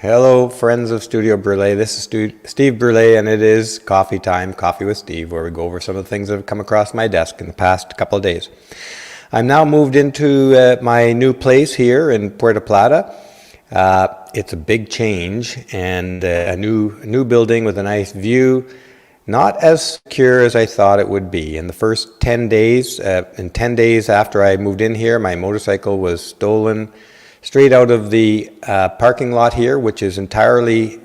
Hello, friends of Studio Brûlé. This is Steve Brûlé, and it is coffee time, Coffee with Steve, where we go over some of the things that have come across my desk in the past couple of days. I'm now moved into my new place here in Puerto Plata. It's a big change and a new building with a nice view. Not as secure as I thought it would be. In the first 10 days, in 10 days after I moved in here, my motorcycle was stolen straight out of the parking lot here, which is entirely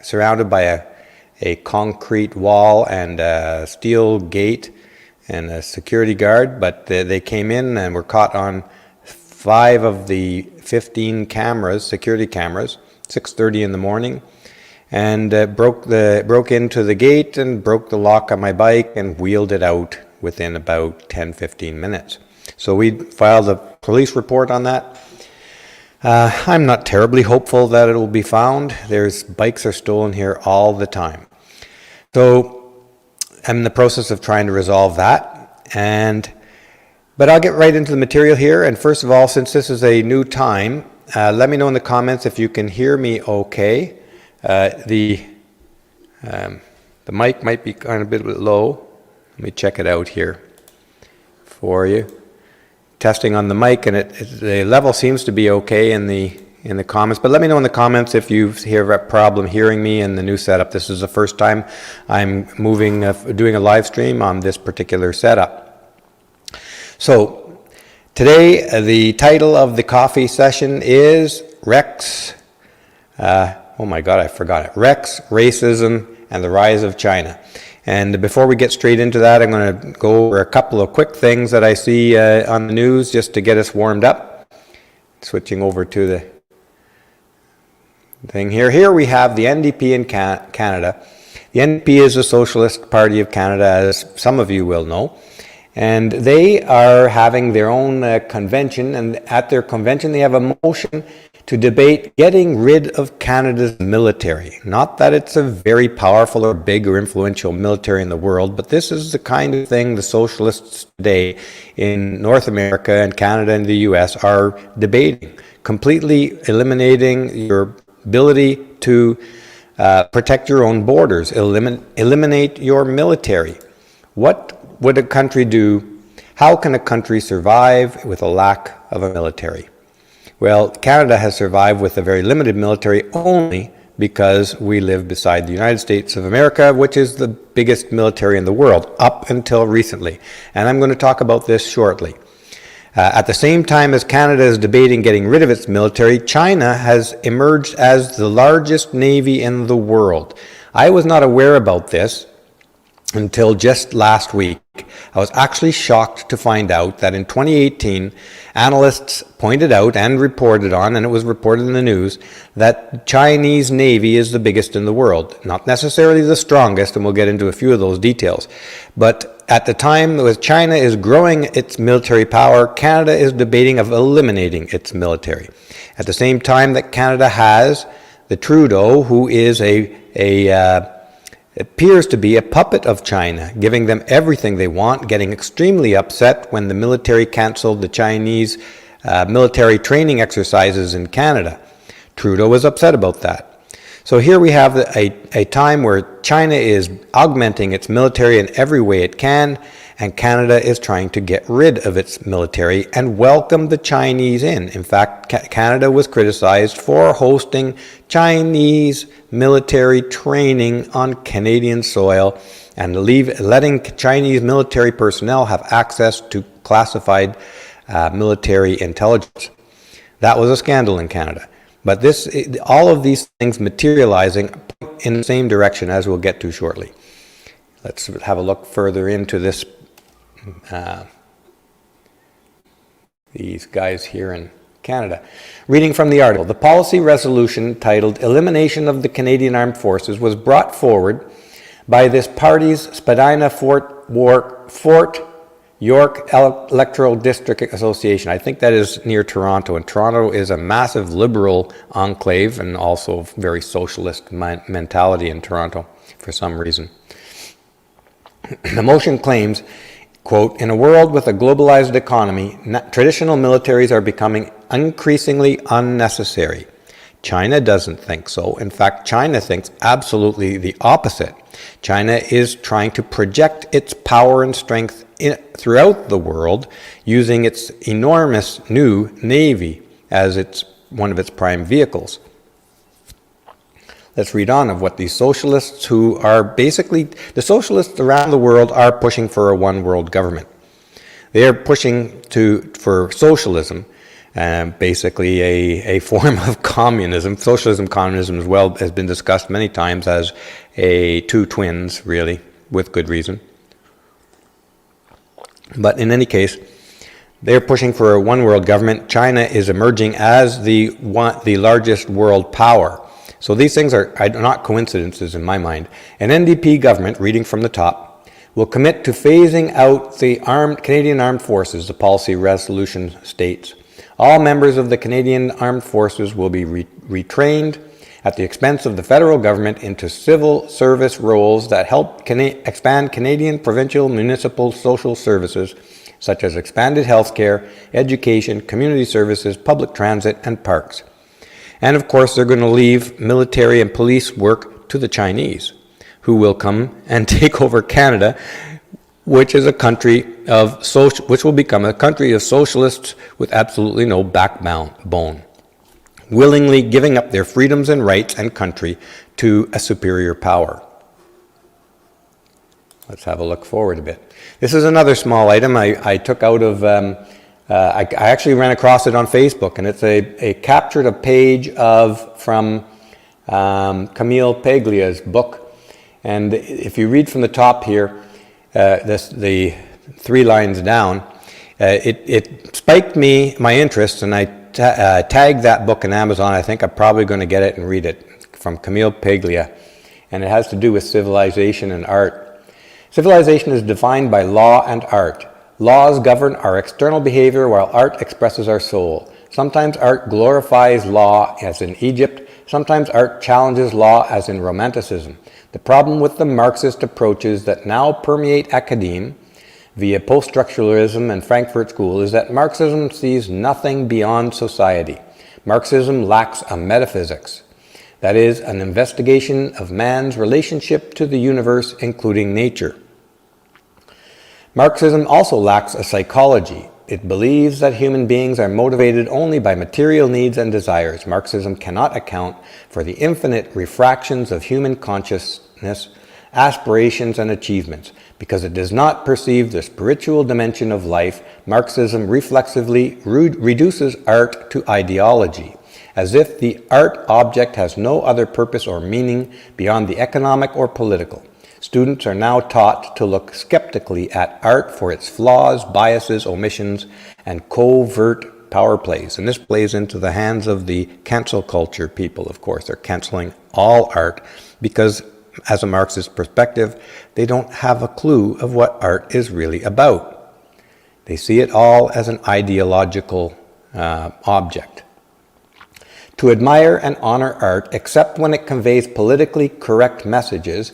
surrounded by a concrete wall and a steel gate and a security guard. But they came in and were caught on 5 of the 15 cameras, security cameras, 6:30 in the morning, and broke into the gate and broke the lock on my bike and wheeled it out within about 10-15 minutes. So we filed a police report on that. I'm not terribly hopeful that it will be found. Bikes are stolen here all the time. So I'm in the process of trying to resolve that. But I'll get right into the material here. And first of all, since this is a new time, let me know in the comments if you can hear me okay. The mic might be kind of a bit low. Let me check it out here for you. Testing on the mic, and the level seems to be okay in the comments, but let me know in the comments if you have a problem hearing me in the new setup. This is the first time I'm doing a live stream on this particular setup. So today the title of the coffee session is Rex, oh my god, I forgot it, Rex, Racism, and the Rise of China. And before we get straight into that, I'm going to go over a couple of quick things that I see on the news just to get us warmed up. Switching over to the thing here. Here we have the NDP in Canada. The NDP is the Socialist Party of Canada, as some of you will know. And they are having their own convention, and at their convention they have a motion to debate getting rid of Canada's military. Not that it's a very powerful or big or influential military in the world, but this is the kind of thing the socialists today in North America and Canada and the US are debating. Completely eliminating your ability to protect your own borders, eliminate your military. What would a country do? How can a country survive with a lack of a military? Well, Canada has survived with a very limited military only because we live beside the United States of America, which is the biggest military in the world, up until recently. And I'm going to talk about this shortly. At the same time as Canada is debating getting rid of its military, China has emerged as the largest navy in the world. I was not aware about this until just last week. I was actually shocked to find out that in 2018, analysts pointed out and reported on, and it was reported in the news, that the Chinese Navy is the biggest in the world. Not necessarily the strongest, and we'll get into a few of those details. But at the time that China is growing its military power, Canada is debating of eliminating its military. At the same time that Canada has the Trudeau, who is appears to be a puppet of China, giving them everything they want, getting extremely upset when the military canceled the Chinese military training exercises in Canada. Trudeau was upset about that. So here we have a time where China is augmenting its military in every way it can, and Canada is trying to get rid of its military and welcome the Chinese in. In fact, Canada was criticized for hosting Chinese military training on Canadian soil and letting Chinese military personnel have access to classified military intelligence. That was a scandal in Canada. But all of these things materializing in the same direction, as we'll get to shortly. Let's have a look further into this. These guys here in Canada. Reading from the article, the policy resolution titled Elimination of the Canadian Armed Forces was brought forward by this party's Spadina Fort York Electoral District Association. I think that is near Toronto, and Toronto is a massive liberal enclave and also very socialist mentality in Toronto for some reason. The motion claims, quote, in a world with a globalized economy, traditional militaries are becoming increasingly unnecessary. China doesn't think so. In fact, China thinks absolutely the opposite. China is trying to project its power and strength throughout the world using its enormous new navy as one of its prime vehicles. Let's read on of what these socialists, who are basically, the socialists around the world are pushing for a one world government. They are pushing for socialism, basically a form of communism. Socialism, communism as well has been discussed many times as two twins, really, with good reason. But in any case, they're pushing for a one world government. China is emerging as the largest world power. So these things are not coincidences in my mind. An NDP government, reading from the top, will commit to phasing out the Canadian Armed Forces, the policy resolution states. All members of the Canadian Armed Forces will be retrained at the expense of the federal government into civil service roles that help expand Canadian provincial municipal social services, such as expanded healthcare, education, community services, public transit, and parks. And of course, they're going to leave military and police work to the Chinese, who will come and take over Canada, which is a country of which will become a country of socialists with absolutely no backbone, willingly giving up their freedoms and rights and country to a superior power. Let's have a look forward a bit. This is another small item I took out of, I actually ran across it on Facebook, and it's a captured a page from Camille Paglia's book. And if you read from the top here, the 3 lines down, it spiked my interest, and I tagged that book in Amazon. I think I'm probably going to get it and read it, from Camille Paglia, and it has to do with civilization and art. Civilization is defined by law and art. Laws govern our external behavior while art expresses our soul. Sometimes art glorifies law, as in Egypt. Sometimes art challenges law, as in Romanticism. The problem with the Marxist approaches that now permeate academe via post-structuralism and Frankfurt School is that Marxism sees nothing beyond society. Marxism lacks a metaphysics, that is, an investigation of man's relationship to the universe, including nature. Marxism also lacks a psychology. It believes that human beings are motivated only by material needs and desires. Marxism cannot account for the infinite refractions of human consciousness, aspirations, and achievements. Because it does not perceive the spiritual dimension of life, Marxism reflexively reduces art to ideology, as if the art object has no other purpose or meaning beyond the economic or political. Students are now taught to look skeptically at art for its flaws, biases, omissions, and covert power plays. And this plays into the hands of the cancel culture people, of course. They're canceling all art because, as a Marxist perspective, they don't have a clue of what art is really about. They see it all as an ideological object. To admire and honor art, except when it conveys politically correct messages,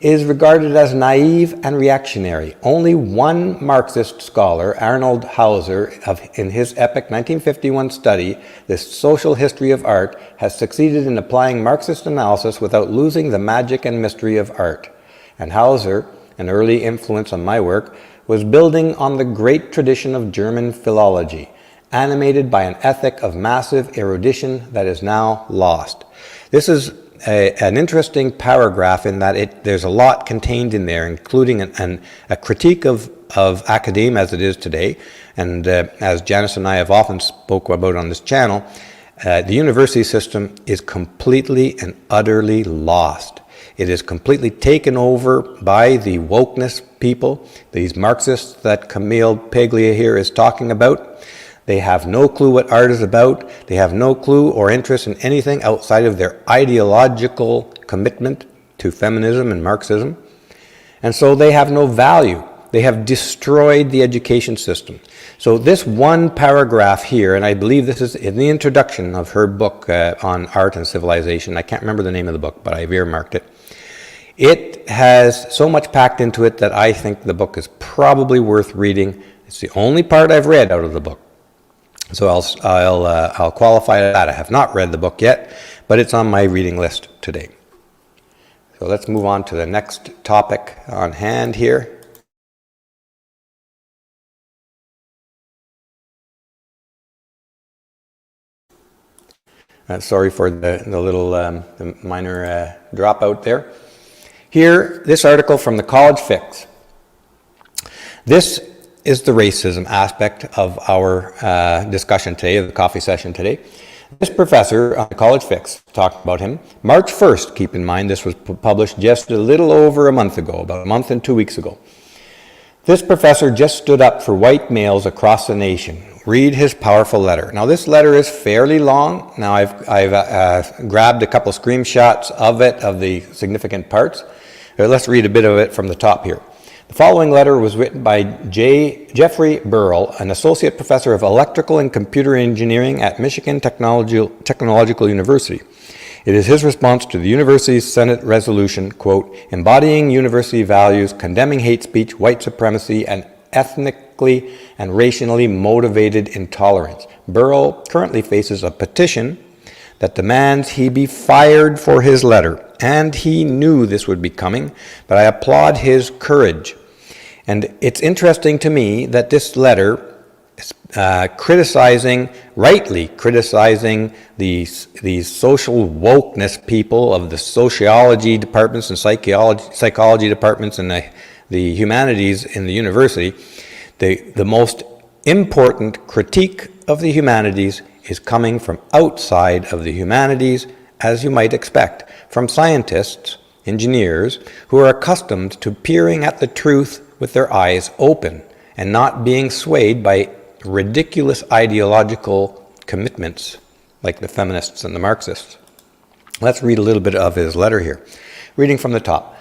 is regarded as naive and reactionary. Only one Marxist scholar, Arnold Hauser, in his epic 1951 study, The Social History of Art, has succeeded in applying Marxist analysis without losing the magic and mystery of art. And Hauser, an early influence on my work, was building on the great tradition of German philology, animated by an ethic of massive erudition that is now lost. This is an interesting paragraph in that there's a lot contained in there, including a critique of academe as it is today. And as Janice and I have often spoke about on this channel, the university system is completely and utterly lost. It is completely taken over by the wokeness people, these Marxists that Camille Paglia here is talking about. They have no clue what art is about. They have no clue or interest in anything outside of their ideological commitment to feminism and Marxism. And so they have no value. They have destroyed the education system. So this one paragraph here, and I believe this is in the introduction of her book on art and civilization. I can't remember the name of the book, but I've earmarked it. It has so much packed into it that I think the book is probably worth reading. It's the only part I've read out of the book. So I'll qualify that. I have not read the book yet, but it's on my reading list today. So let's move on to the next topic on hand here. Sorry for the little the minor dropout there. Here, this article from the College Fix. This is the racism aspect of our discussion today, of the coffee session today. This professor on the College Fix talked about him. March 1st, keep in mind, this was published just a little over a month ago, about a month and 2 weeks ago. This professor just stood up for white males across the nation. Read his powerful letter. Now, this letter is fairly long. Now, I've grabbed a couple screenshots of it, of the significant parts. Let's read a bit of it from the top here. The following letter was written by Jeffrey Burrell, an associate professor of electrical and computer engineering at Michigan Technological University. It is his response to the university's Senate resolution, quote, embodying university values, condemning hate speech, white supremacy, and ethnically and racially motivated intolerance. Burrell currently faces a petition that demands he be fired for his letter, and he knew this would be coming, but I applaud his courage. And it's interesting to me that this letter is rightly criticizing these social wokeness people of the sociology departments and psychology departments and the humanities in the university. The most important critique of the humanities is coming from outside of the humanities, as you might expect, from scientists, engineers, who are accustomed to peering at the truth with their eyes open and not being swayed by ridiculous ideological commitments like the feminists and the Marxists. Let's read a little bit of his letter here. Reading from the top.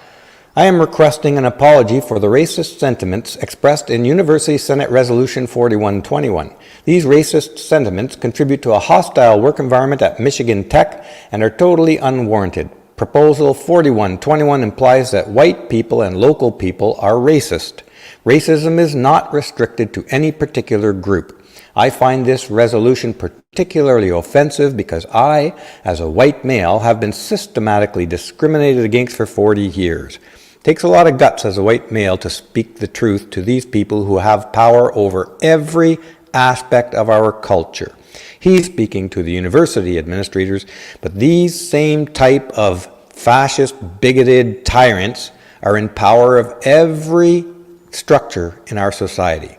I am requesting an apology for the racist sentiments expressed in University Senate Resolution 4121. These racist sentiments contribute to a hostile work environment at Michigan Tech and are totally unwarranted. Proposal 4121 implies that white people and local people are racist. Racism is not restricted to any particular group. I find this resolution particularly offensive because I, as a white male, have been systematically discriminated against for 40 years. It takes a lot of guts as a white male to speak the truth to these people who have power over every aspect of our culture. He's speaking to the university administrators, but these same type of fascist, bigoted tyrants are in power of every structure in our society.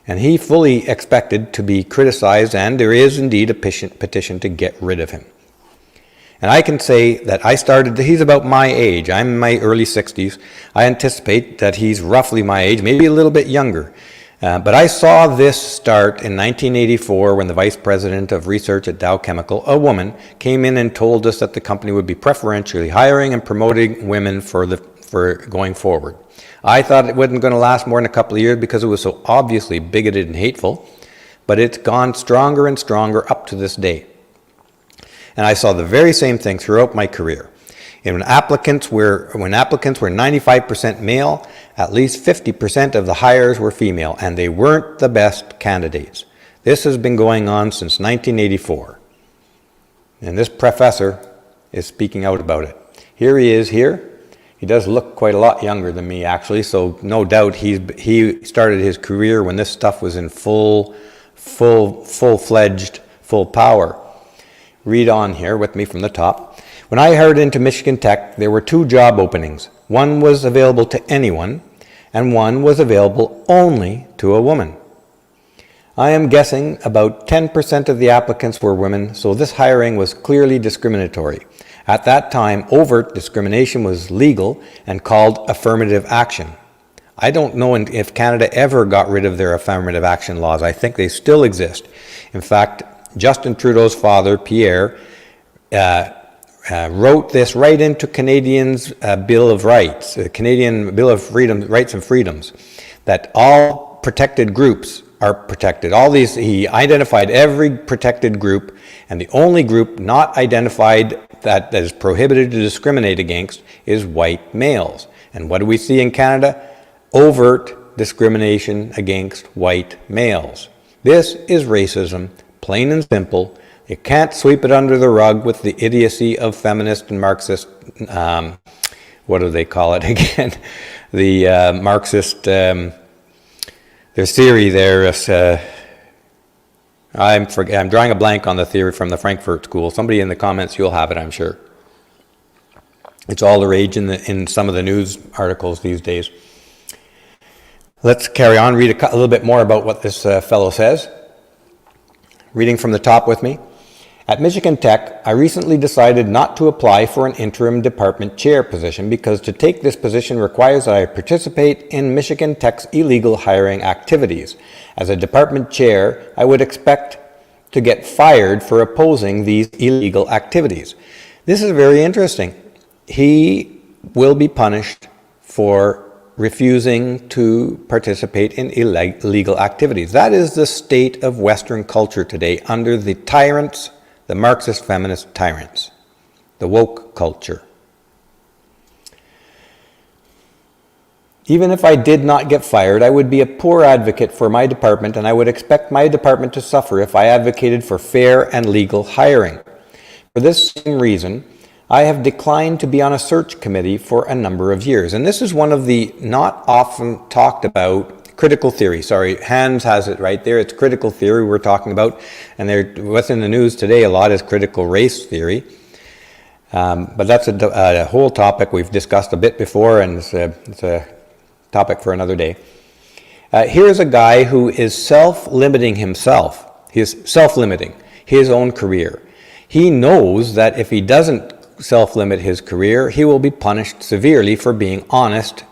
And he fully expected to be criticized, and there is indeed a petition to get rid of him. And I can say that he's about my age. I'm in my early 60s. I anticipate that he's roughly my age, maybe a little bit younger. But I saw this start in 1984 when the vice president of research at Dow Chemical, a woman, came in and told us that the company would be preferentially hiring and promoting women for going forward. I thought it wasn't going to last more than a couple of years because it was so obviously bigoted and hateful, but it's gone stronger and stronger up to this day. And I saw the very same thing throughout my career. And when applicants were 95% male, at least 50% of the hires were female, and they weren't the best candidates. This has been going on since 1984. And this professor is speaking out about it. Here he is here. He does look quite a lot younger than me, actually, so no doubt he started his career when this stuff was in full-fledged, full power. Read on here with me from the top. When I hired into Michigan Tech, there were 2 job openings. One was available to anyone, and one was available only to a woman. I am guessing about 10% of the applicants were women, so this hiring was clearly discriminatory. At that time, overt discrimination was legal and called affirmative action. I don't know if Canada ever got rid of their affirmative action laws. I think they still exist. In fact, Justin Trudeau's father, Pierre, wrote this right into Canadians' Bill of Rights, the Canadian Bill of Rights and Freedoms, that all protected groups are protected. He identified every protected group, and the only group not identified that is prohibited to discriminate against is white males. And what do we see in Canada? Overt discrimination against white males. This is racism, plain and simple. You can't sweep it under the rug with the idiocy of feminist and Marxist, what do they call it again? The Marxist, their theory there is, I'm drawing a blank on the theory from the Frankfurt School. Somebody in the comments, you'll have it, I'm sure. It's all the rage in some of the news articles these days. Let's carry on, read a little bit more about what this fellow says. Reading from the top with me. At Michigan Tech, I recently decided not to apply for an interim department chair position because to take this position requires that I participate in Michigan Tech's illegal hiring activities. As a department chair, I would expect to get fired for opposing these illegal activities. This is very interesting. He will be punished for refusing to participate in illegal activities. That is the state of Western culture today under the tyrants, the Marxist feminist tyrants, the woke culture. Even if I did not get fired, I would be a poor advocate for my department, and I would expect my department to suffer if I advocated for fair and legal hiring. For this same reason, I have declined to be on a search committee for a number of years. And this is one of the not often talked about critical theory. Sorry, Hans has it right there. It's critical theory we're talking about. And what's in the news today a lot is critical race theory. But that's a whole topic we've discussed a bit before, and it's a topic for another day. Here's a guy who is self-limiting himself. He is self-limiting his own career. He knows that if he doesn't self-limit his career, he will be punished severely for being honest,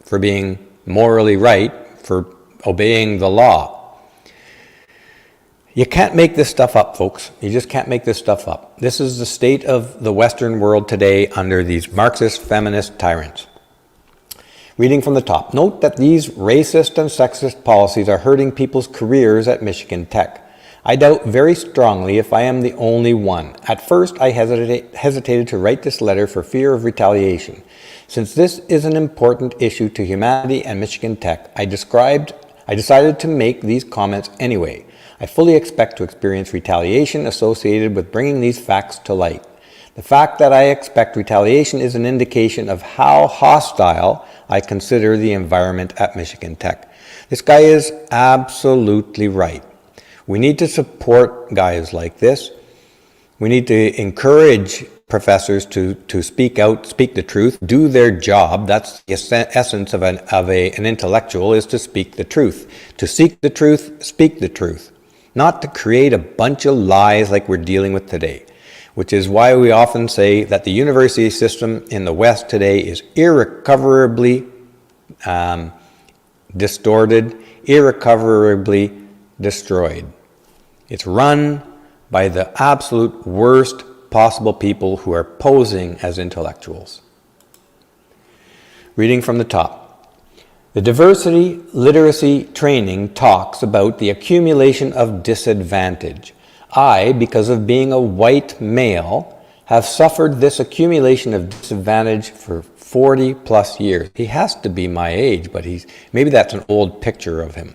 for being morally right, for obeying the law. You can't make this stuff up, folks. You just can't make this stuff up. This is the state of the Western world today under these Marxist feminist tyrants. Reading from the top, note that these racist and sexist policies are hurting people's careers at Michigan Tech. I doubt very strongly if I am the only one. At first, I hesitated to write this letter for fear of retaliation. Since this is an important issue to humanity and Michigan Tech, I decided to make these comments anyway. I fully expect to experience retaliation associated with bringing these facts to light. The fact that I expect retaliation is an indication of how hostile I consider the environment at Michigan Tech. This guy is absolutely right. We need to support guys like this. We need to encourage professors to speak out, speak the truth, do their job. That's the essence of an intellectual, is to speak the truth. To seek the truth, speak the truth. Not to create a bunch of lies like we're dealing with today, which is why we often say that the university system in the West today is irrecoverably distorted, irrecoverably destroyed. It's run by the absolute worst possible people who are posing as intellectuals. Reading from the top. The diversity literacy training talks about the accumulation of disadvantage. I, because of being a white male, have suffered this accumulation of disadvantage for 40 plus years. He has to be my age, but maybe that's an old picture of him.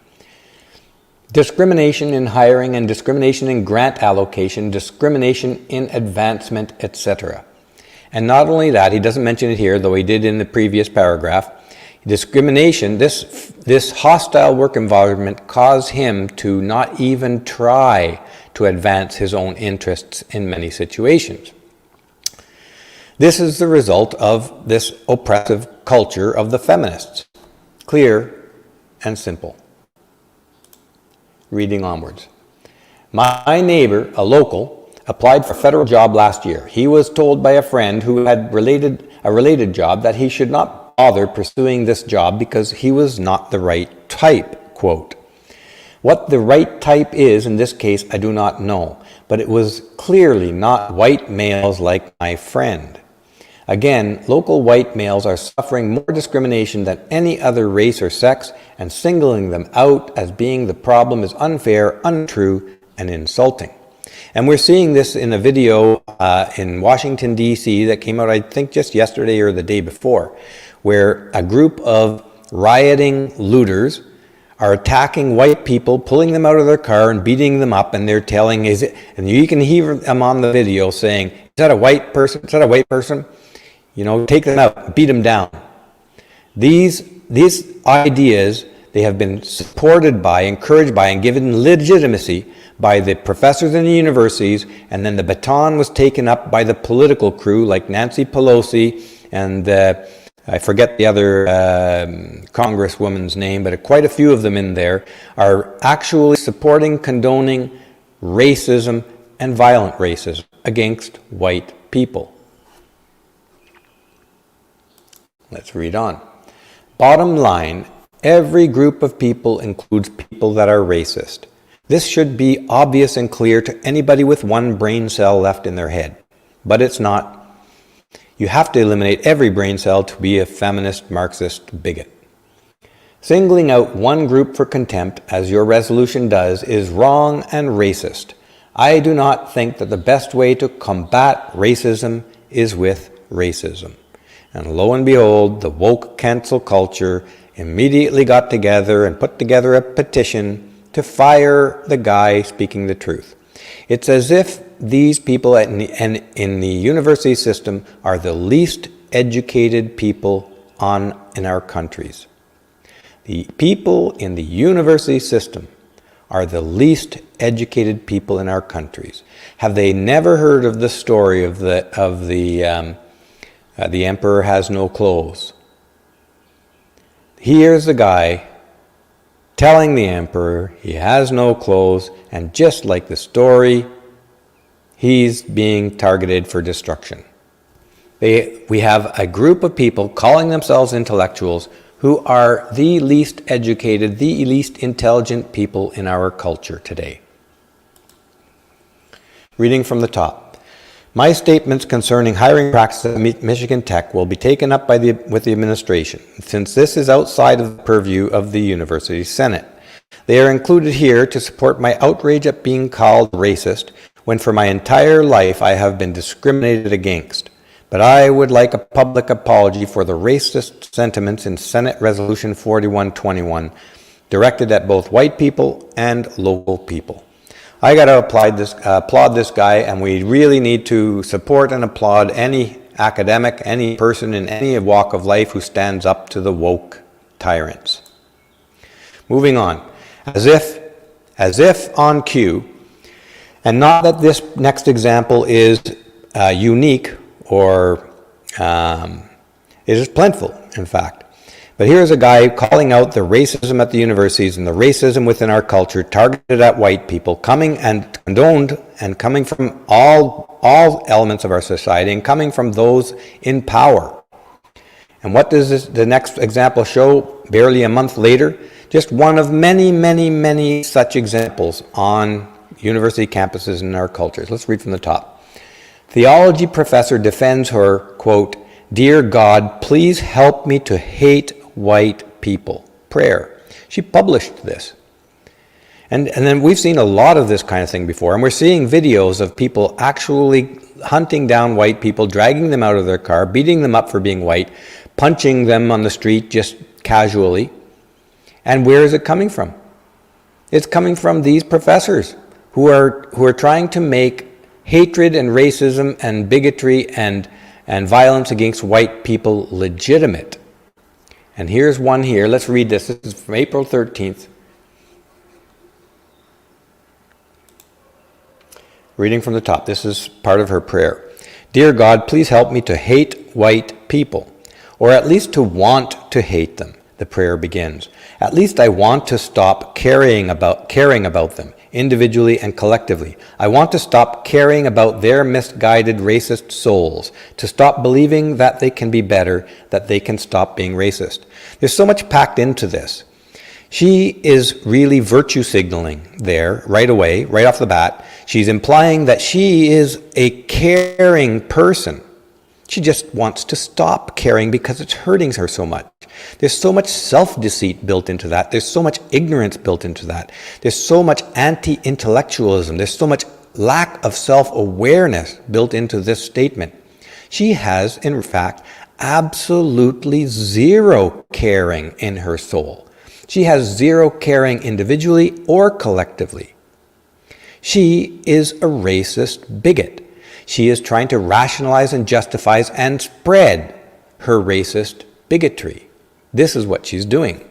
Discrimination in hiring and discrimination in grant allocation, discrimination in advancement, etc. And not only that, he doesn't mention it here, though he did in the previous paragraph. Discrimination, this hostile work environment caused him to not even try to advance his own interests in many situations. This is the result of this oppressive culture of the feminists. Clear and simple. Reading onwards. My neighbor, a local, applied for a federal job last year. He was told by a friend who had a related job that he should not bother pursuing this job because he was not the right type, quote. What the right type is in this case, I do not know, but it was clearly not white males like my friend. Again, local white males are suffering more discrimination than any other race or sex, and singling them out as being the problem is unfair, untrue, and insulting. And we're seeing this in a video in Washington, D.C. that came out, I think, just yesterday or the day before, where a group of rioting looters are attacking white people, pulling them out of their car and beating them up, and they're telling, and you can hear them on the video saying, is that a white person? Is that a white person? You know, take them out, beat them down. These ideas, they have been supported by, encouraged by, and given legitimacy by the professors in the universities, and then the baton was taken up by the political crew like Nancy Pelosi and I forget the other congresswoman's name, but quite a few of them in there are actually supporting, condoning racism and violent racism against white people. Let's read on. Bottom line, every group of people includes people that are racist. This should be obvious and clear to anybody with one brain cell left in their head, but it's not. You have to eliminate every brain cell to be a feminist, Marxist bigot. Singling out one group for contempt, as your resolution does, is wrong and racist. I do not think that the best way to combat racism is with racism. And lo and behold, the woke cancel culture immediately got together and put together a petition to fire the guy speaking the truth. It's as if these people in the university system are the least educated people in our countries. The people in the university system are the least educated people in our countries. Have they never heard of the story of the emperor has no clothes? Here's the guy telling the emperor he has no clothes, and just like the story, he's being targeted for destruction. We have a group of people calling themselves intellectuals who are the least educated, the least intelligent people in our culture today. Reading from the top. My statements concerning hiring practices at Michigan Tech will be taken up with the administration, since this is outside of the purview of the University Senate. They are included here to support my outrage at being called racist, when for my entire life I have been discriminated against. But I would like a public apology for the racist sentiments in Senate Resolution 4121, directed at both white people and local people. I got to applaud this guy, and we really need to support and applaud any academic, any person in any walk of life who stands up to the woke tyrants. Moving on, as if on cue, and not that this next example is unique or it is plentiful, in fact. But here's a guy calling out the racism at the universities and the racism within our culture targeted at white people, coming and condoned and coming from all elements of our society and coming from those in power. And what does the next example show barely a month later? Just one of many, many, many such examples on university campuses in our cultures. Let's read from the top. Theology professor defends her, quote, "Dear God, please help me to hate white people." Prayer. She published this. And then we've seen a lot of this kind of thing before, and we're seeing videos of people actually hunting down white people, dragging them out of their car, beating them up for being white, punching them on the street just casually. And where is it coming from? It's coming from these professors who are trying to make hatred and racism and bigotry and violence against white people legitimate. And here's one here. Let's read this. This is from April 13th. Reading from the top. This is part of her prayer. "Dear God, please help me to hate white people, or at least to want to hate them." The prayer begins. "At least I want to stop caring about them, individually and collectively. I want to stop caring about their misguided racist souls, to stop believing that they can be better, that they can stop being racist." There's so much packed into this. She is really virtue signaling there right away, right off the bat. She's implying that she is a caring person. She just wants to stop caring because it's hurting her so much. There's so much self-deceit built into that. There's so much ignorance built into that. There's so much anti-intellectualism. There's so much lack of self-awareness built into this statement. She has, in fact, absolutely zero caring in her soul. She has zero caring individually or collectively. She is a racist bigot. She is trying to rationalize and justify and spread her racist bigotry. This is what she's doing.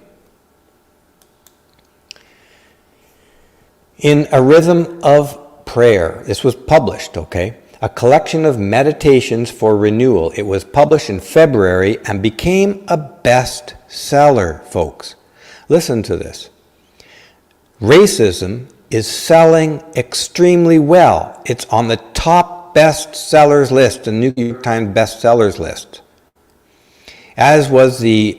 In A Rhythm of Prayer, this was published, okay? A collection of meditations for renewal. It was published in February and became a bestseller, folks. Listen to this. Racism is selling extremely well. It's on the top bestsellers list, the New York Times bestsellers list. As was the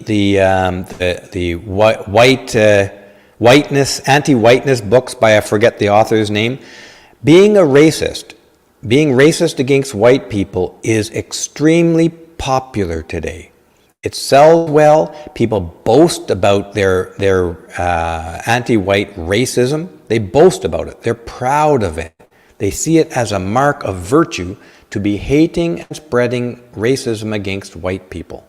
anti-whiteness books by, I forget the author's name. Being racist against white people is extremely popular today. It sells well. People boast about their anti-white racism. They boast about it. They're proud of it. They see it as a mark of virtue to be hating and spreading racism against white people.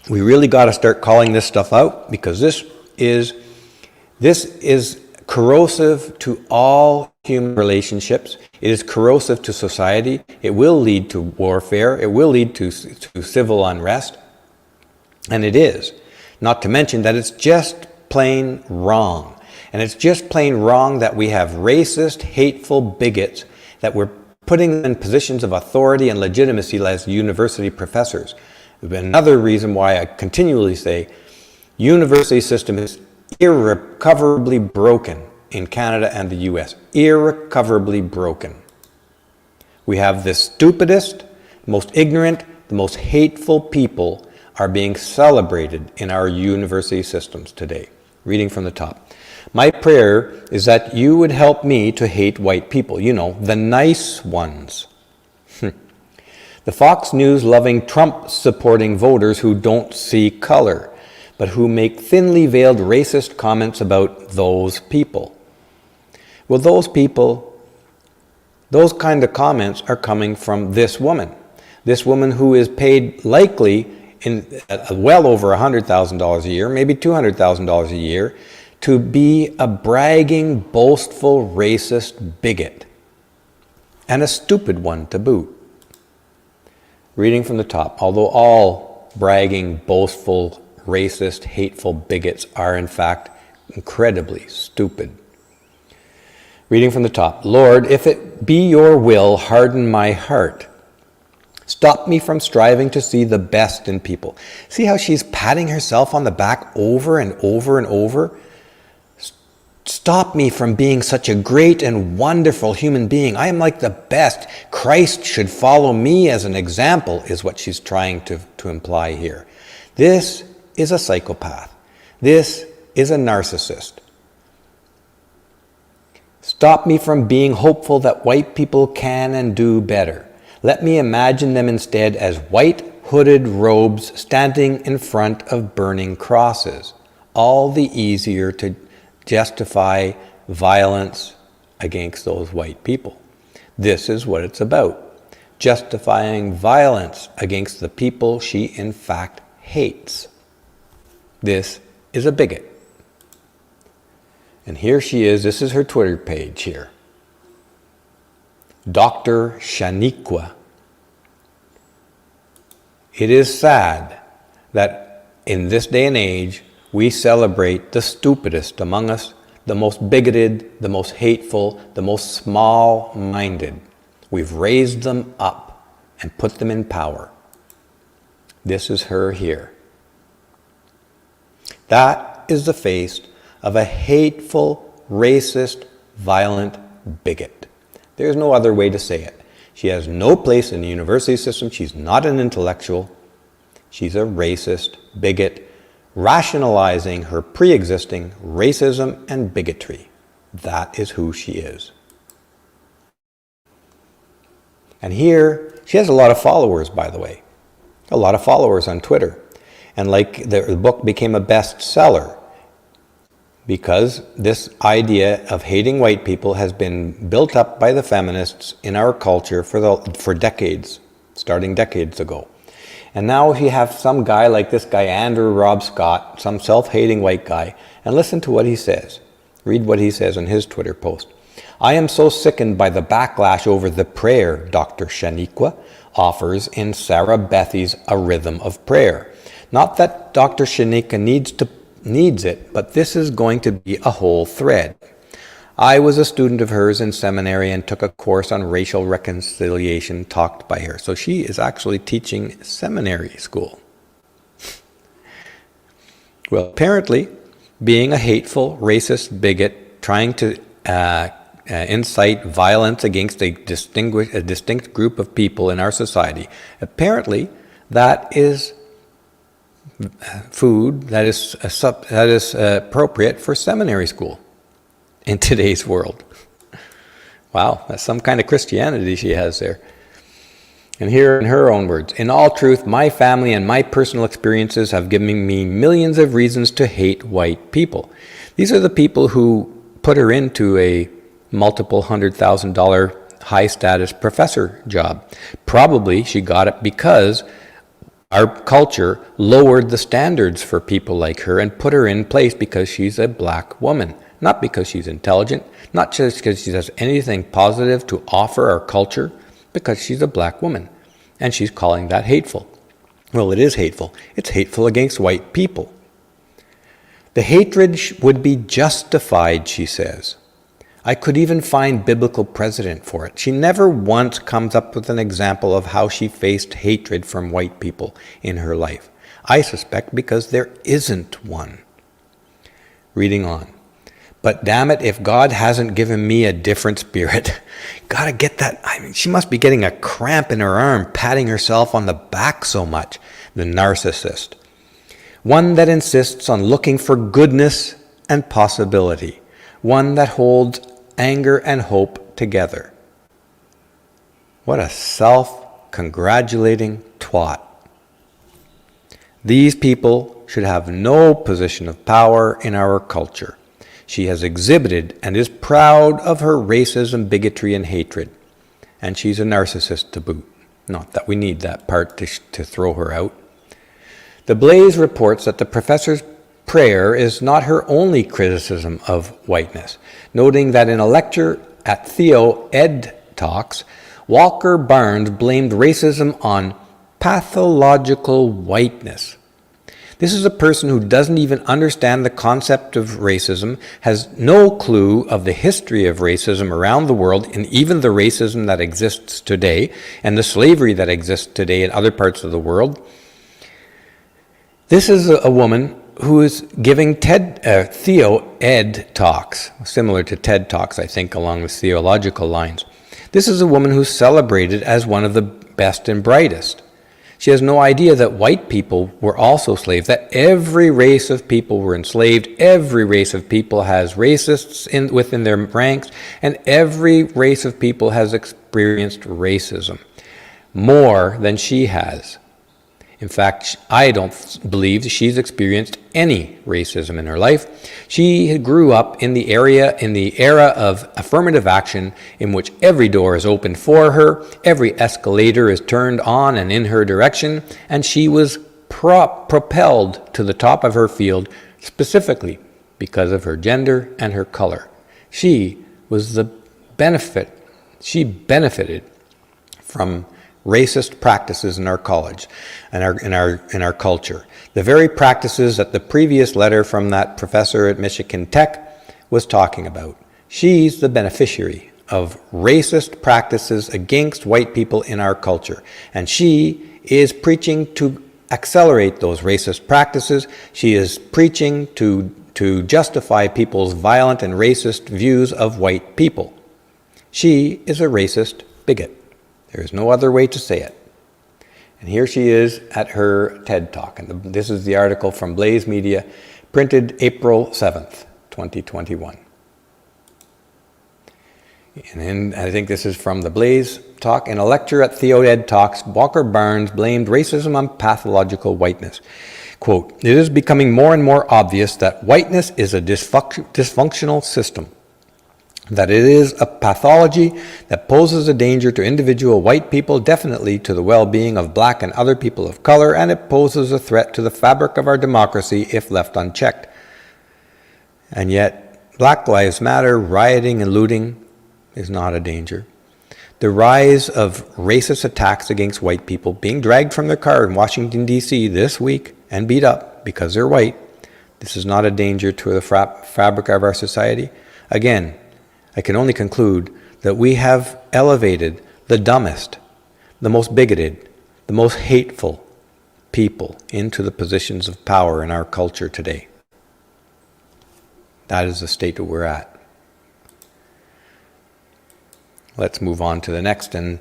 We really got to start calling this stuff out, because this is corrosive to all human relationships. It is corrosive to society. It will lead to warfare. It will lead to civil unrest. And it is. Not to mention that it's just plain wrong. And it's just plain wrong that we have racist, hateful bigots that we're putting in positions of authority and legitimacy as university professors. Another reason why I continually say university system is irrecoverably broken in Canada and the US. Irrecoverably broken. We have the stupidest, most ignorant, the most hateful people are being celebrated in our university systems today. Reading from the top. My prayer is that you would help me to hate white people. You know, the nice ones. The Fox News loving Trump supporting voters who don't see color, but who make thinly veiled racist comments about those people. Well, those people, those kind of comments are coming from this woman who is paid likely in well over $100,000 a year, maybe $200,000 a year, to be a bragging, boastful, racist bigot, and a stupid one to boot. Reading from the top, although all bragging, boastful, racist, hateful bigots are in fact incredibly stupid. Reading from the top, Lord, if it be your will, harden my heart. Stop me from striving to see the best in people. See how she's patting herself on the back over and over and over? Stop me from being such a great and wonderful human being. I am like the best. Christ should follow me as an example, is what she's trying to imply here. This is a psychopath. This is a narcissist. Stop me from being hopeful that white people can and do better. Let me imagine them instead as white hooded robes standing in front of burning crosses. All the easier to justify violence against those white people. This is what it's about. Justifying violence against the people she in fact hates. This is a bigot. And here she is. This is her Twitter page here. Dr. Shaniqua. It is sad that in this day and age, we celebrate the stupidest among us, the most bigoted, the most hateful, the most small-minded. We've raised them up and put them in power. This is her here. That is the face of a hateful, racist, violent bigot. There's no other way to say it. She has no place in the university system. She's not an intellectual. She's a racist bigot, rationalizing her pre-existing racism and bigotry. That is who she is. And here, she has a lot of followers, by the way. A lot of followers on Twitter. And like the book became a bestseller because this idea of hating white people has been built up by the feminists in our culture for decades, starting decades ago. And now if you have some guy like this guy, Andrew Rob Scott, some self-hating white guy, and listen to what he says. Read what he says in his Twitter post. I am so sickened by the backlash over the prayer Dr. Shaniqua offers in Sarah Bethy's A Rhythm of Prayer. Not that Dr. Shaniqua needs it, but this is going to be a whole thread. I was a student of hers in seminary and took a course on racial reconciliation taught by her. So she is actually teaching seminary school. Well, apparently, being a hateful, racist bigot, trying to incite violence against a distinct group of people in our society, apparently that is food that is appropriate for seminary school in today's world. Wow, that's some kind of Christianity she has there. And here in her own words, in all truth, my family and my personal experiences have given me millions of reasons to hate white people. These are the people who put her into a multiple $100,000 high-status professor job. Probably she got it because our culture lowered the standards for people like her and put her in place because she's a black woman. Not because she's intelligent, not just because she has anything positive to offer our culture, because she's a black woman. And she's calling that hateful. Well, it is hateful. It's hateful against white people. The hatred would be justified, she says. I could even find biblical precedent for it. She never once comes up with an example of how she faced hatred from white people in her life. I suspect because there isn't one. Reading on. But damn it, if God hasn't given me a different spirit, gotta get that. I mean, she must be getting a cramp in her arm, patting herself on the back so much, the narcissist. One that insists on looking for goodness and possibility. One that holds anger and hope together. What a self-congratulating twat. These people should have no position of power in our culture. She has exhibited and is proud of her racism, bigotry, and hatred. And she's a narcissist to boot. Not that we need that part to throw her out. The Blaze reports that the professor's prayer is not her only criticism of whiteness, noting that in a lecture at Theo Ed Talks, Walker Barnes blamed racism on pathological whiteness. This is a person who doesn't even understand the concept of racism, has no clue of the history of racism around the world, and even the racism that exists today, and the slavery that exists today in other parts of the world. This is a woman who is giving Theo Ed Talks, similar to TED Talks, I think, along the theological lines. This is a woman who's celebrated as one of the best and brightest. She has no idea that white people were also slaves, that every race of people were enslaved, every race of people has racists within their ranks, and every race of people has experienced racism, more than she has. In fact, I don't believe she's experienced any racism in her life. She grew up in the era of affirmative action in which every door is opened for her, every escalator is turned on and in her direction, and she was propelled to the top of her field specifically because of her gender and her color. She benefited from racist practices in our college and in our culture. The very practices that the previous letter from that professor at Michigan Tech was talking about. She's the beneficiary of racist practices against white people in our culture. And she is preaching to accelerate those racist practices. She is preaching to justify people's violent and racist views of white people. She is a racist bigot. There is no other way to say it. And here she is at her TED Talk. And this is the article from Blaze Media, printed April 7th, 2021. And I think this is from the Blaze Talk. In a lecture at Theo Ed Talks, Walker Barnes blamed racism on pathological whiteness. Quote, "It is becoming more and more obvious that whiteness is a dysfunctional system. that it is a pathology that poses a danger to individual white people, definitely to the well-being of black and other people of color, and it poses a threat to the fabric of our democracy if left unchecked. And yet, Black Lives Matter, rioting and looting is not a danger. The rise of racist attacks against white people, being dragged from their car in Washington, D.C. this week and beat up because they're white, this is not a danger to the fabric of our society. Again, I can only conclude that we have elevated the dumbest, the most bigoted, the most hateful people into the positions of power in our culture today. That is the state that we're at. Let's move on to the next. And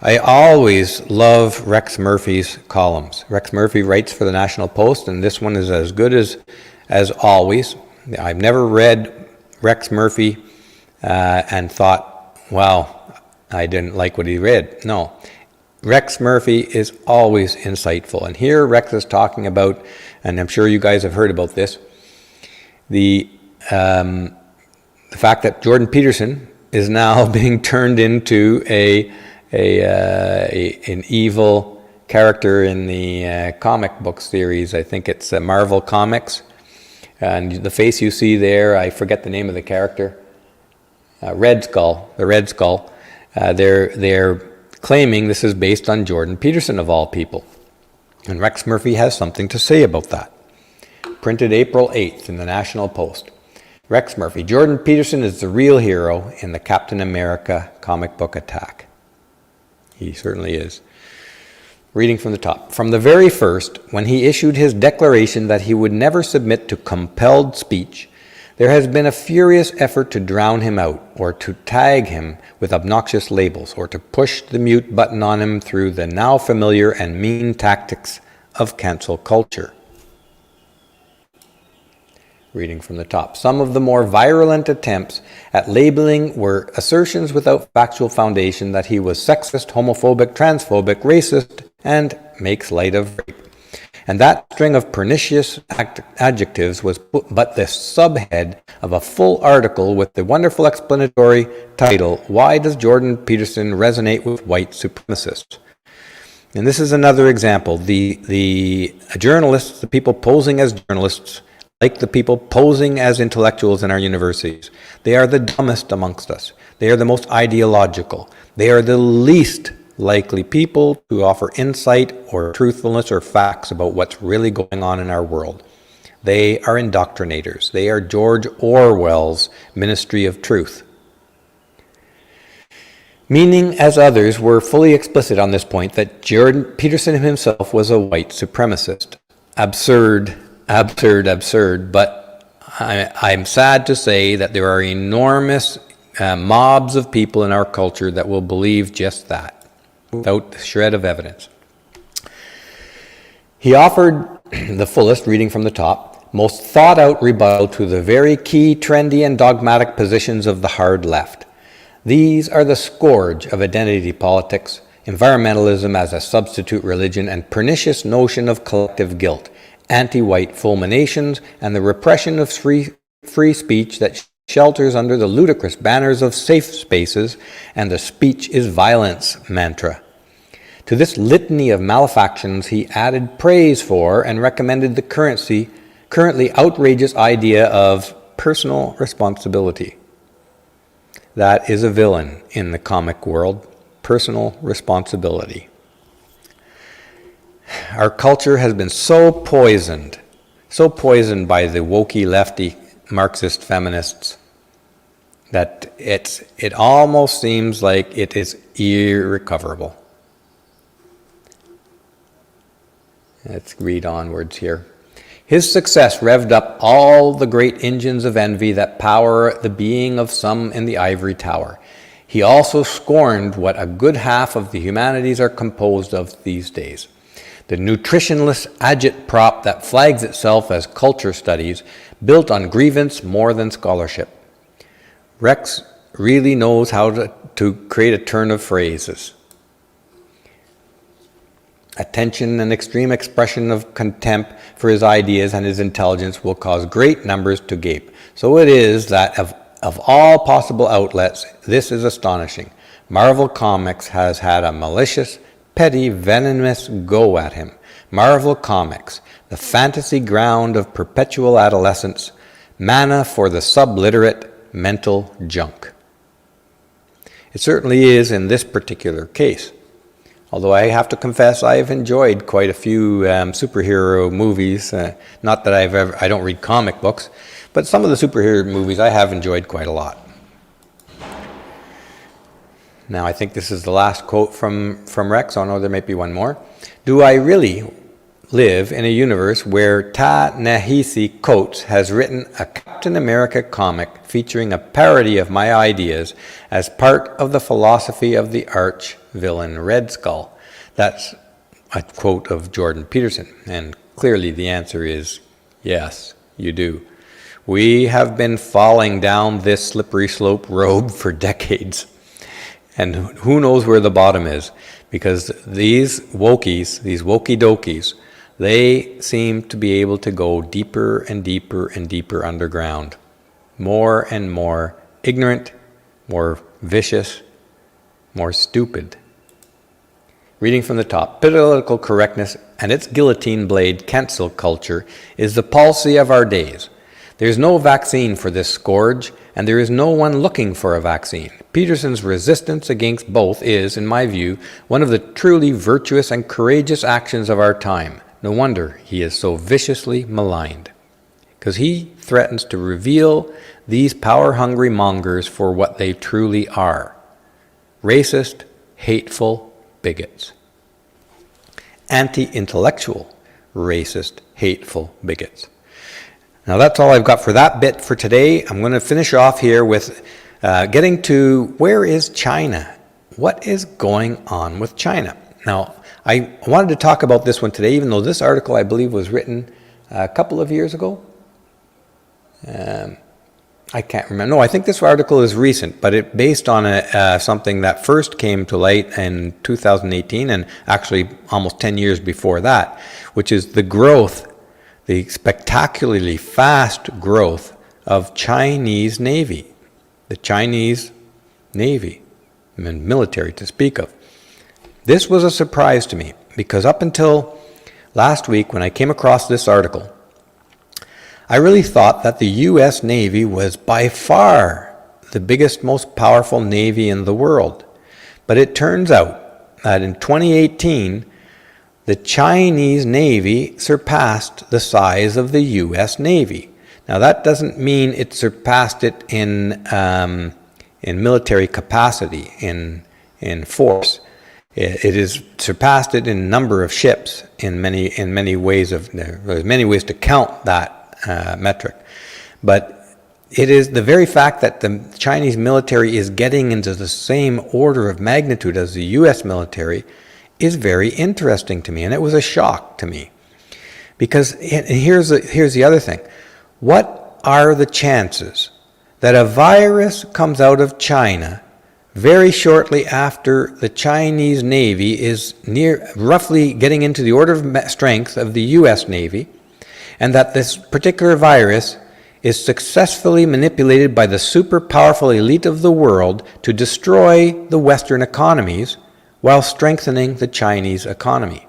I always love Rex Murphy's columns. Rex Murphy writes for the National Post, and this one is as good as always. I've never read Rex Murphy and thought, wow, I didn't like what he read. No, Rex Murphy is always insightful. And here Rex is talking about, and I'm sure you guys have heard about this, the fact that Jordan Peterson is now being turned into an evil character in the comic book series. I think it's Marvel Comics. And the face you see there, I forget the name of the character. Red Skull, the Red Skull. They're claiming this is based on Jordan Peterson of all people. And Rex Murphy has something to say about that. Printed April 8th in the National Post. Rex Murphy, Jordan Peterson is the real hero in the Captain America comic book attack. He certainly is. Reading from the top. From the very first, when he issued his declaration that he would never submit to compelled speech, there has been a furious effort to drown him out, or to tag him with obnoxious labels, or to push the mute button on him through the now familiar and mean tactics of cancel culture. Reading from the top. Some of the more virulent attempts at labeling were assertions without factual foundation that he was sexist, homophobic, transphobic, racist, and makes light of rape. And that string of pernicious adjectives was but the subhead of a full article with the wonderful explanatory title, Why Does Jordan Peterson Resonate with White Supremacists? And this is another example. The journalists, the people posing as journalists, like the people posing as intellectuals in our universities, they are the dumbest amongst us. They are the most ideological. They are the least likely people to offer insight or truthfulness or facts about what's really going on in our world. They are indoctrinators. They are George Orwell's Ministry of Truth. Meaning, as others were fully explicit on this point, that Jordan Peterson himself was a white supremacist. Absurd, but I'm sad to say that there are enormous mobs of people in our culture that will believe just that, without a shred of evidence. He offered the fullest, reading from the top, most thought-out rebuttal to the very key, trendy, and dogmatic positions of the hard left. These are the scourge of identity politics, environmentalism as a substitute religion, and pernicious notion of collective guilt, anti-white fulminations, and the repression of free speech that shelters under the ludicrous banners of safe spaces and the speech is violence mantra. To this litany of malefactions he added praise for and recommended the currently outrageous idea of personal responsibility. That is a villain in the comic world, personal responsibility. Our culture has been so poisoned by the wokey lefty Marxist feminists that it almost seems like it is irrecoverable. Let's read onwards here. His success revved up all the great engines of envy that power the being of some in the ivory tower. He also scorned what a good half of the humanities are composed of these days. The nutritionless agitprop that flags itself as culture studies, built on grievance more than scholarship. Rex really knows how to create a turn of phrases. Attention and extreme expression of contempt for his ideas and his intelligence will cause great numbers to gape. So it is that of of all possible outlets, this is astonishing. Marvel Comics has had a malicious, petty, venomous go at him. Marvel Comics, the fantasy ground of perpetual adolescence, manna for the subliterate mental junk. It certainly is in this particular case. Although I have to confess, I've enjoyed quite a few superhero movies. Not that I don't read comic books, but some of the superhero movies I have enjoyed quite a lot. Now, I think this is the last quote from Rex. Oh no, there might be one more. Do I really live in a universe where Ta-Nehisi Coates has written a Captain America comic featuring a parody of my ideas as part of the philosophy of the arch villain Red Skull? That's a quote of Jordan Peterson, and clearly the answer is yes, you do. We have been falling down this slippery slope road for decades, and who knows where the bottom is, because these wokies, these wokey-dokies, they seem to be able to go deeper and deeper and deeper underground. More and more ignorant, more vicious, more stupid. Reading from the top, political correctness and its guillotine blade cancel culture is the palsy of our days. There is no vaccine for this scourge, and there is no one looking for a vaccine. Peterson's resistance against both is, in my view, one of the truly virtuous and courageous actions of our time. No wonder he is so viciously maligned, because he threatens to reveal these power-hungry mongers for what they truly are: racist, hateful bigots. Anti-intellectual, racist, hateful bigots. Now that's all I've got for that bit for today. I'm going to finish off here with getting to where is China? What is going on with China? Now, I wanted to talk about this one today, even though this article, I believe, was written a couple of years ago. I can't remember. No, I think this article is recent, but it's based on something that first came to light in 2018, and actually almost 10 years before that, which is the growth, the spectacularly fast growth of Chinese Navy. The Chinese Navy, and military to speak of. This was a surprise to me, because up until last week when I came across this article, I really thought that the U.S. Navy was by far the biggest, most powerful Navy in the world. But it turns out that in 2018, the Chinese Navy surpassed the size of the U.S. Navy. Now that doesn't mean it surpassed it in military capacity, in force. It has surpassed it in number of ships in many ways. There's many ways to count that metric, but it is the very fact that the Chinese military is getting into the same order of magnitude as the U.S. military is very interesting to me, and it was a shock to me, because here's the other thing: what are the chances that a virus comes out of China very shortly after the Chinese Navy is roughly getting into the order of strength of the U.S. Navy, and that this particular virus is successfully manipulated by the super powerful elite of the world to destroy the Western economies while strengthening the Chinese economy?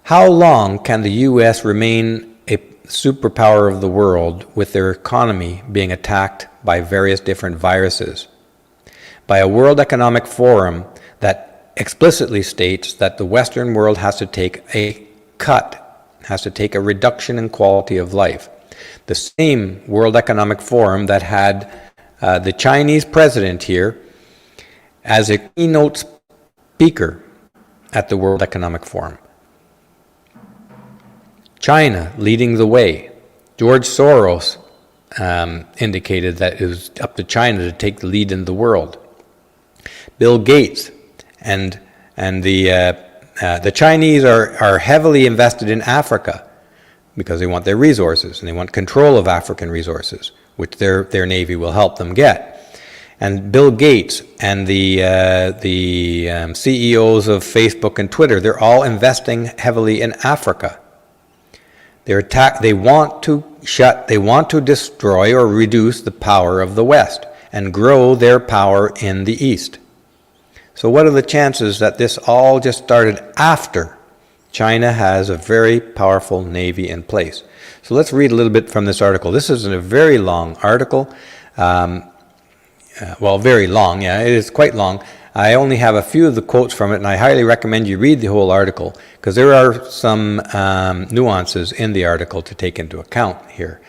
How long can the U.S. remain a superpower of the world with their economy being attacked by various different viruses, by a World Economic Forum that explicitly states that the Western world has to take a cut, has to take a reduction in quality of life? The same World Economic Forum that had the Chinese president here as a keynote speaker at the World Economic Forum. China leading the way. George Soros indicated that it was up to China to take the lead in the world. Bill Gates and the Chinese are heavily invested in Africa because they want their resources and they want control of African resources, which their Navy will help them get. And Bill Gates and the CEOs of Facebook and Twitter, they're all investing heavily in Africa. They want to destroy or reduce the power of the West and grow their power in the East. So what are the chances that this all just started after China has a very powerful navy in place? So let's read a little bit from this article. This is a very long article. Well, very long, yeah, it is quite long. I only have a few of the quotes from it, and I highly recommend you read the whole article, because there are some nuances in the article to take into account here.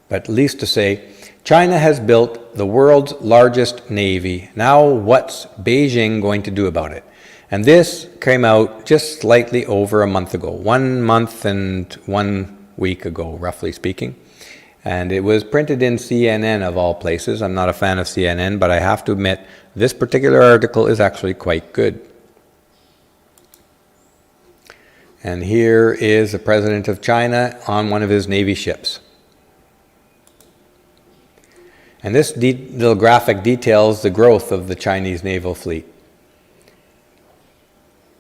But at least to say, China has built the world's largest navy. Now what's Beijing going to do about it? And this came out just slightly over a month ago, 1 month and 1 week ago, roughly speaking. And it was printed in CNN of all places. I'm not a fan of CNN, but I have to admit, this particular article is actually quite good. And here is the president of China on one of his Navy ships. And this little graphic details the growth of the Chinese naval fleet.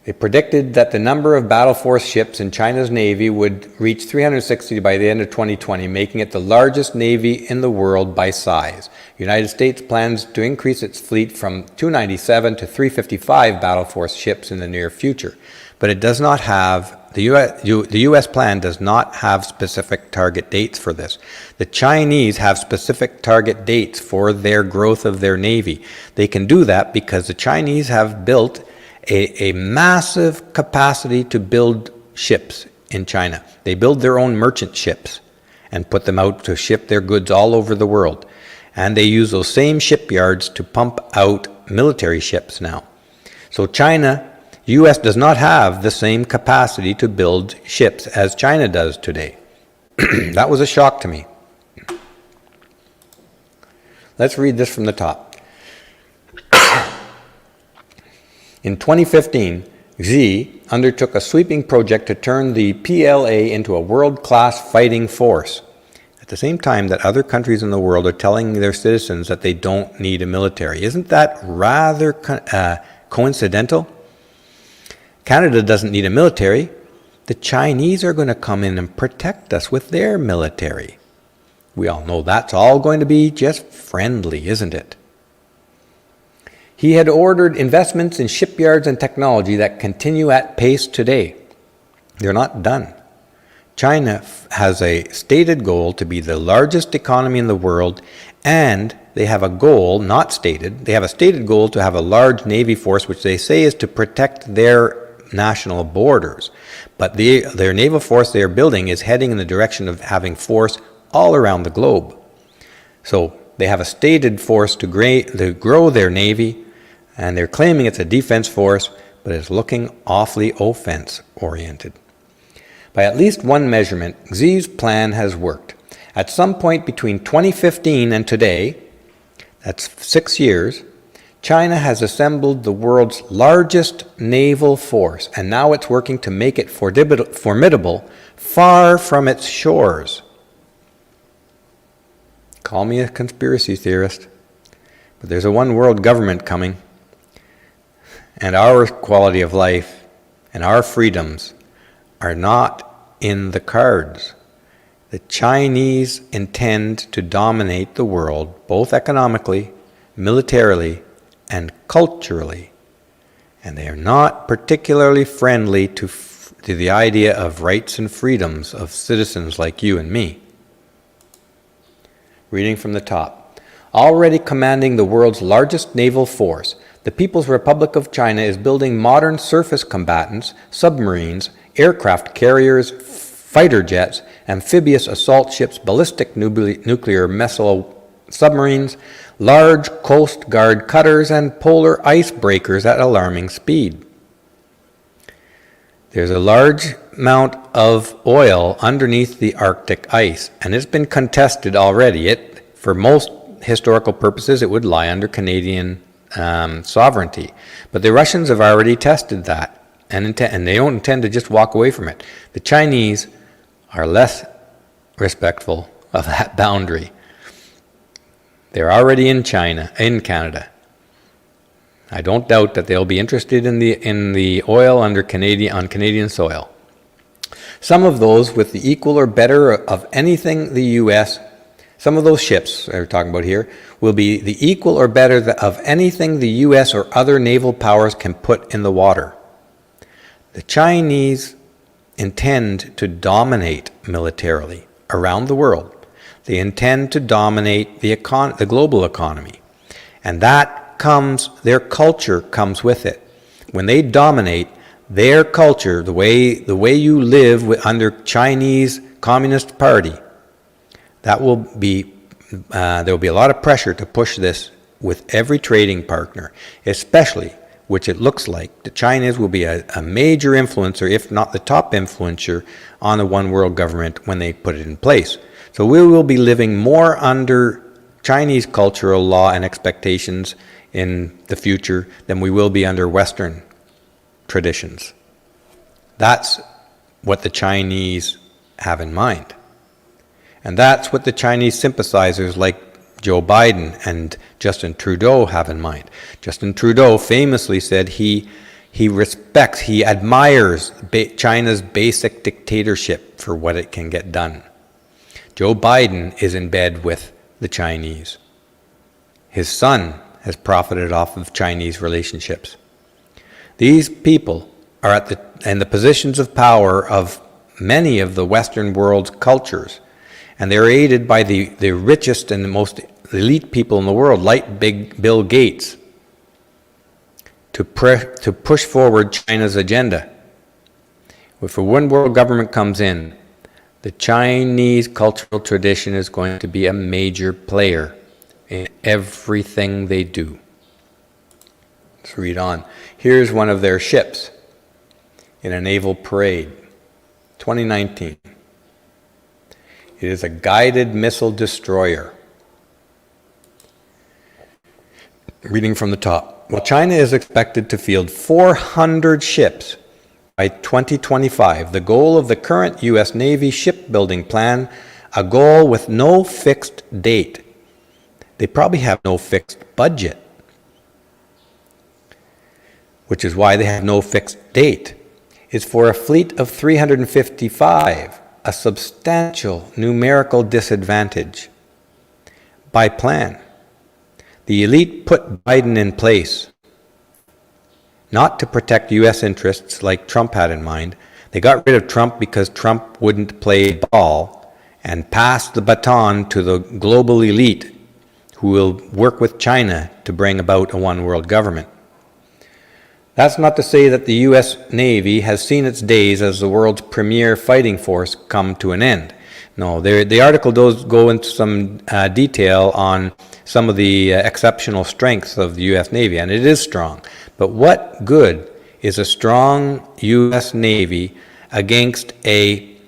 They predicted that the number of battle force ships in China's navy would reach 360 by the end of 2020, making it the largest navy in the world by size. The United States plans to increase its fleet from 297 to 355 battle force ships in the near future, but it does not have the U.S. plan does not have specific target dates for this. The Chinese have specific target dates for their growth of their navy. They can do that because the Chinese have built a massive capacity to build ships in China. They build their own merchant ships and put them out to ship their goods all over the world. And they use those same shipyards to pump out military ships now. So U.S. does not have the same capacity to build ships as China does today. That was a shock to me. Let's read this from the top. In 2015, Xi undertook a sweeping project to turn the PLA into a world-class fighting force, at the same time that other countries in the world are telling their citizens that they don't need a military. Isn't that rather coincidental? Canada doesn't need a military. The Chinese are going to come in and protect us with their military. We all know that's all going to be just friendly, isn't it? He had ordered investments in shipyards and technology that continue at pace today. They're not done. China has a stated goal to be the largest economy in the world, and they have a goal, not stated, they have a stated goal to have a large navy force, which they say is to protect their national borders. But their naval force they are building is heading in the direction of having force all around the globe. So they have a stated force to grow their navy, and they're claiming it's a defense force, but it's looking awfully offense-oriented. By at least one measurement, Xi's plan has worked. At some point between 2015 and today, that's 6 years, China has assembled the world's largest naval force, and now it's working to make it formidable far from its shores. Call me a conspiracy theorist, but there's a one-world government coming. And our quality of life and our freedoms are not in the cards. The Chinese intend to dominate the world, both economically, militarily, and culturally. And they are not particularly friendly to the idea of rights and freedoms of citizens like you and me. Reading from the top. Already commanding the world's largest naval force, the People's Republic of China is building modern surface combatants, submarines, aircraft carriers, fighter jets, amphibious assault ships, ballistic nuclear missile submarines, large Coast Guard cutters, and polar icebreakers at alarming speed. There's a large amount of oil underneath the Arctic ice, and it's been contested already. For most historical purposes, it would lie under Canadian sovereignty. But the Russians have already tested that, and they don't intend to just walk away from it. The Chinese are less respectful of that boundary. They're already in Canada. I don't doubt that they'll be interested in the oil on Canadian soil. Some of those with the equal or better of anything the U.S., some of those ships we're talking about here, will be the equal or better of anything the U.S. or other naval powers can put in the water. The Chinese intend to dominate militarily around the world. They intend to dominate the global economy. And that comes, their culture comes with it. When they dominate, their culture, the way you live under Chinese Communist Party, that will be, there will be a lot of pressure to push this with every trading partner, especially, which it looks like, the Chinese will be a major influencer, if not the top influencer, on the one world government when they put it in place. So we will be living more under Chinese cultural law and expectations in the future than we will be under Western traditions. That's what the Chinese have in mind. And that's what the Chinese sympathizers like Joe Biden and Justin Trudeau have in mind. Justin Trudeau famously said he respects, he admires China's basic dictatorship for what it can get done. Joe Biden is in bed with the Chinese. His son has profited off of Chinese relationships. These people are in the positions of power of many of the Western world's cultures, and they're aided by the richest and the most elite people in the world, like Big Bill Gates, to push forward China's agenda. If a one world government comes in, the Chinese cultural tradition is going to be a major player in everything they do. Let's read on. Here's one of their ships in a naval parade, 2019. It is a guided missile destroyer. Reading from the top. Well, China is expected to field 400 ships by 2025, the goal of the current U.S. Navy shipbuilding plan, a goal with no fixed date. They probably have no fixed budget, which is why they have no fixed date, is for a fleet of 355, a substantial numerical disadvantage. By plan, the elite put Biden in place, not to protect U.S. interests like Trump had in mind. They got rid of Trump because Trump wouldn't play ball and passed the baton to the global elite who will work with China to bring about a one world government. That's not to say that the U.S. Navy has seen its days as the world's premier fighting force come to an end. No, the article does go into some detail on some of the exceptional strengths of the U.S. Navy, and it is strong. But what good is a strong U.S. Navy against a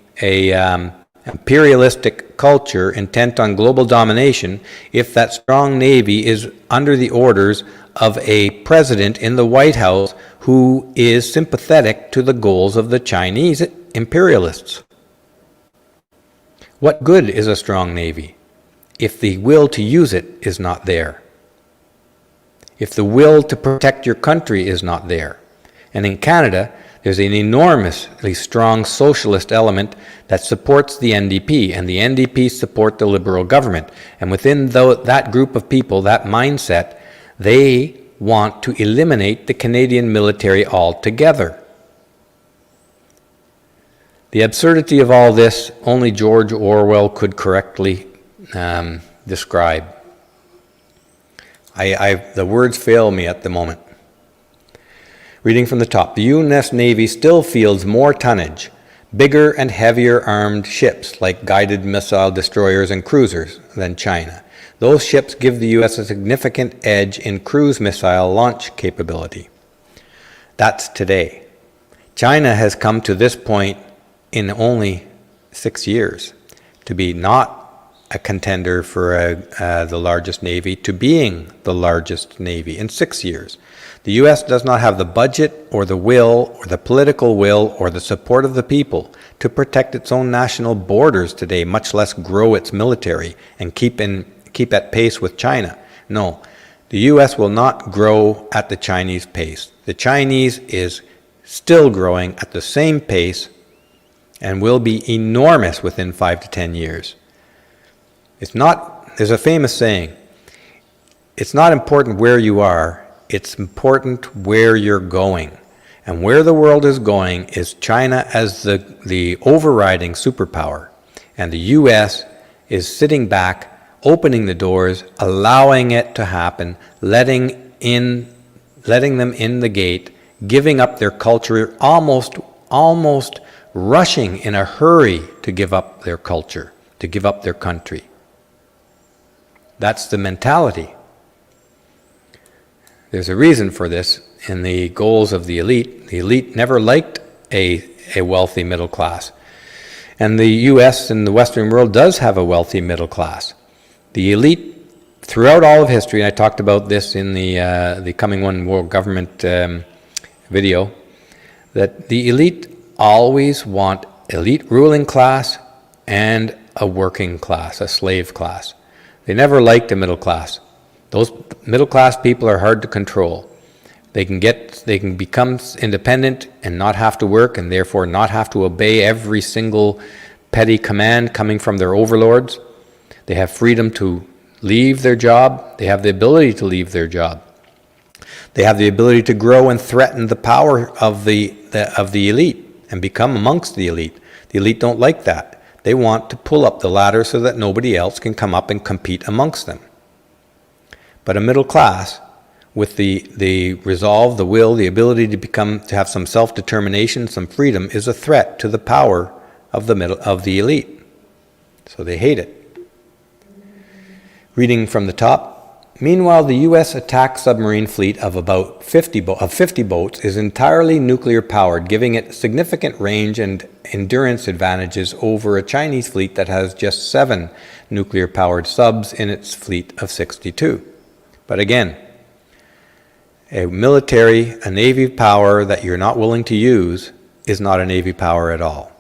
imperialistic culture intent on global domination if that strong Navy is under the orders of a president in the White House who is sympathetic to the goals of the Chinese imperialists? What good is a strong Navy if the will to use it is not there? If the will to protect your country is not there? And in Canada, there's an enormously strong socialist element that supports the NDP, and the NDP support the Liberal government. And within that group of people, that mindset, they want to eliminate the Canadian military altogether. The absurdity of all this, only George Orwell could correctly describe. The words fail me at the moment. Reading from the top, the U.S. Navy still fields more tonnage, bigger and heavier armed ships like guided missile destroyers and cruisers than China. Those ships give the U.S. a significant edge in cruise missile launch capability. That's today. China has come to this point in only 6 years to be not a contender for the largest navy to being the largest navy in 6 years. The U.S. does not have the budget or the will or the political will or the support of the people to protect its own national borders today, much less grow its military and keep at pace with China. No, the U.S. will not grow at the Chinese pace. The Chinese is still growing at the same pace and will be enormous within 5 to 10 years. There's a famous saying, it's not important where you are, it's important where you're going. And where the world is going is China as the overriding superpower. And the US is sitting back, opening the doors, allowing it to happen, letting them in the gate, giving up their culture, almost rushing in a hurry to give up their culture, to give up their country. That's the mentality. There's a reason for this in the goals of the elite. The elite never liked a wealthy middle class. And the US and the Western world does have a wealthy middle class. The elite, throughout all of history, and I talked about this in the Coming One World Government video, that the elite always want elite ruling class and a working class, a slave class. They never liked a middle class. Those middle class people are hard to control. They can become independent and not have to work, and therefore not have to obey every single petty command coming from their overlords. They have freedom to leave their job. They have the ability to leave their job. They have the ability to grow and threaten the power of the elite and become amongst the elite. The elite don't like that. They want to pull up the ladder so that nobody else can come up and compete amongst them. But a middle class, with the resolve, the will, the ability to have some self-determination, some freedom, is a threat to the power of the elite. So they hate it. Reading from the top. Meanwhile, the U.S. attack submarine fleet of about 50 boats is entirely nuclear powered, giving it significant range and endurance advantages over a Chinese fleet that has just 7 nuclear powered subs in its fleet of 62. But again, a navy power that you're not willing to use is not a navy power at all.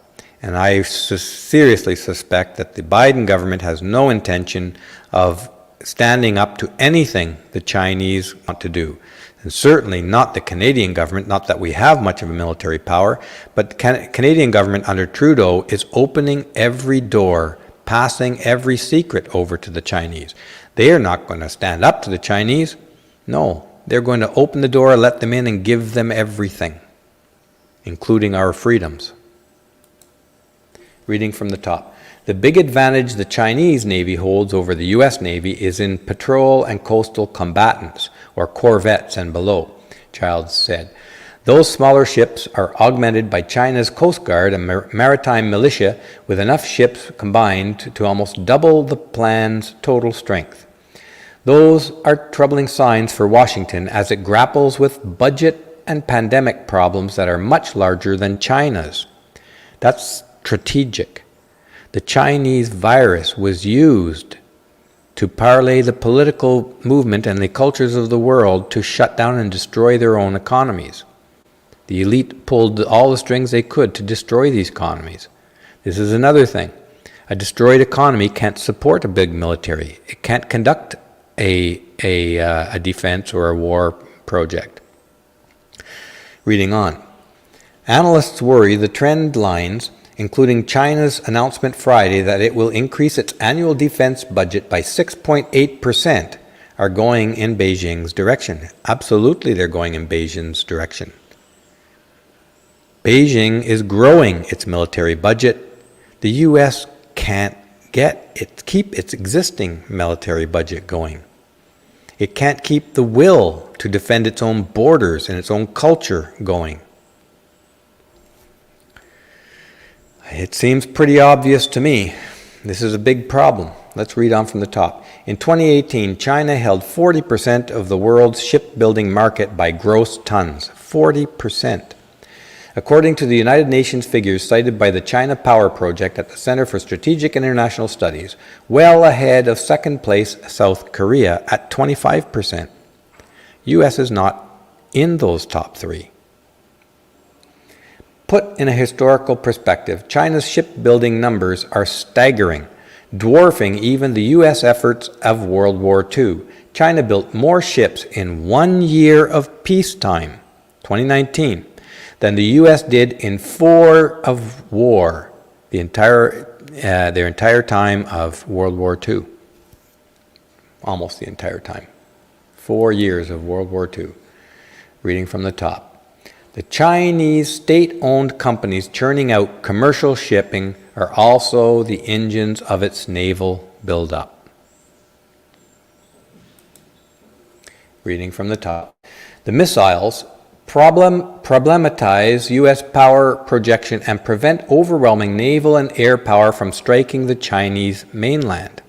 And I seriously suspect that the Biden government has no intention of standing up to anything the Chinese want to do. And certainly not the Canadian government, not that we have much of a military power, but the Canadian government under Trudeau is opening every door, passing every secret over to the Chinese. They are not going to stand up to the Chinese. No, they're going to open the door, let them in, and give them everything, including our freedoms. Reading from the top. The big advantage the Chinese Navy holds over the U.S. Navy is in patrol and coastal combatants, or corvettes and below, Childs said. Those smaller ships are augmented by China's Coast Guard and maritime militia, with enough ships combined to almost double the plan's total strength. Those are troubling signs for Washington as it grapples with budget and pandemic problems that are much larger than China's. That's strategic. The Chinese virus was used to parlay the political movement and the cultures of the world to shut down and destroy their own economies. The elite pulled all the strings they could to destroy these economies. This is another thing. A destroyed economy can't support a big military. It can't conduct a defense or a war project. Reading on. Analysts worry the trend lines, including China's announcement Friday that it will increase its annual defense budget by 6.8%, are going in Beijing's direction. Absolutely, they're going in Beijing's direction. Beijing is growing its military budget. The U.S. can't keep its existing military budget going. It can't keep the will to defend its own borders and its own culture going. It seems pretty obvious to me. This is a big problem. Let's read on from the top. In 2018, China held 40% of the world's shipbuilding market by gross tons. 40%. According to the United Nations figures cited by the China Power Project at the Center for Strategic and International Studies, well ahead of second place South Korea at 25%. U.S. is not in those top 3. Put in a historical perspective, China's shipbuilding numbers are staggering, dwarfing even the U.S. efforts of World War II. China built more ships in 1 year of peacetime, 2019, than the U.S. did in 4 of war, their entire time of World War II. Almost the entire time. 4 years of World War II. Reading from the top. The Chinese state-owned companies churning out commercial shipping are also the engines of its naval buildup. Reading from the top. The missiles problematize U.S. power projection and prevent overwhelming naval and air power from striking the Chinese mainland,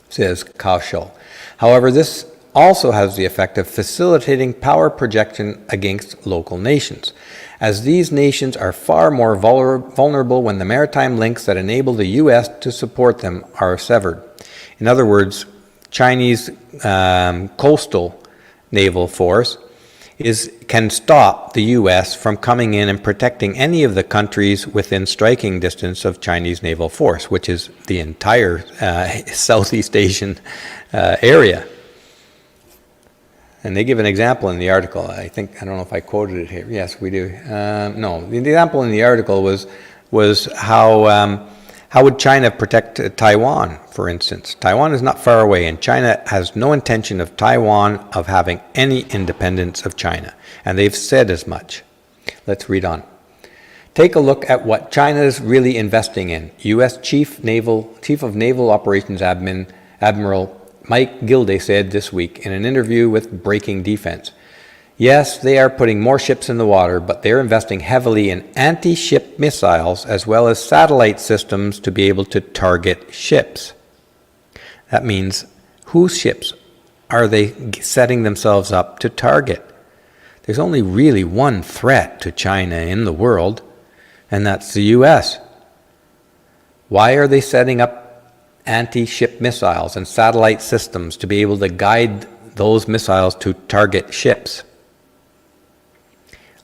says Kaoshou. However, this also has the effect of facilitating power projection against local nations, as these nations are far more vulnerable when the maritime links that enable the U.S. to support them are severed. In other words, Chinese coastal naval force can stop the U.S. from coming in and protecting any of the countries within striking distance of Chinese naval force, which is the entire Southeast Asian area. And they give an example in the article. I don't know if I quoted it here. Yes, we do. No, the example in the article was how would China protect Taiwan, for instance. Taiwan is not far away, and China has no intention of Taiwan of having any independence of China, and they've said as much. Let's read on. Take a look at what China is really investing in. U.S. Chief of Naval Operations Admiral Mike Gilday said this week in an interview with Breaking Defense. Yes, they are putting more ships in the water, but they're investing heavily in anti-ship missiles as well as satellite systems to be able to target ships. That means, whose ships are they setting themselves up to target? There's only really one threat to China in the world, and that's the U.S. Why are they setting up anti-ship missiles and satellite systems to be able to guide those missiles to target ships?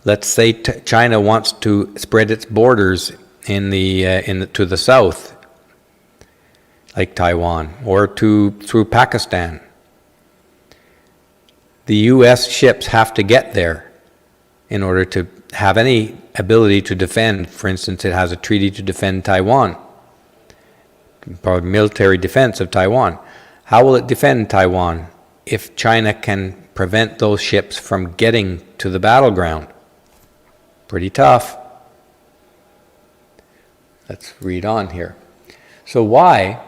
Let's say China wants to spread its borders to the south, like Taiwan, or through Pakistan. The U.S. ships have to get there in order to have any ability to defend. For instance, it has a treaty to defend Taiwan, military defense of Taiwan. How will it defend Taiwan if China can prevent those ships from getting to the battleground? Pretty tough. Let's read on here. So why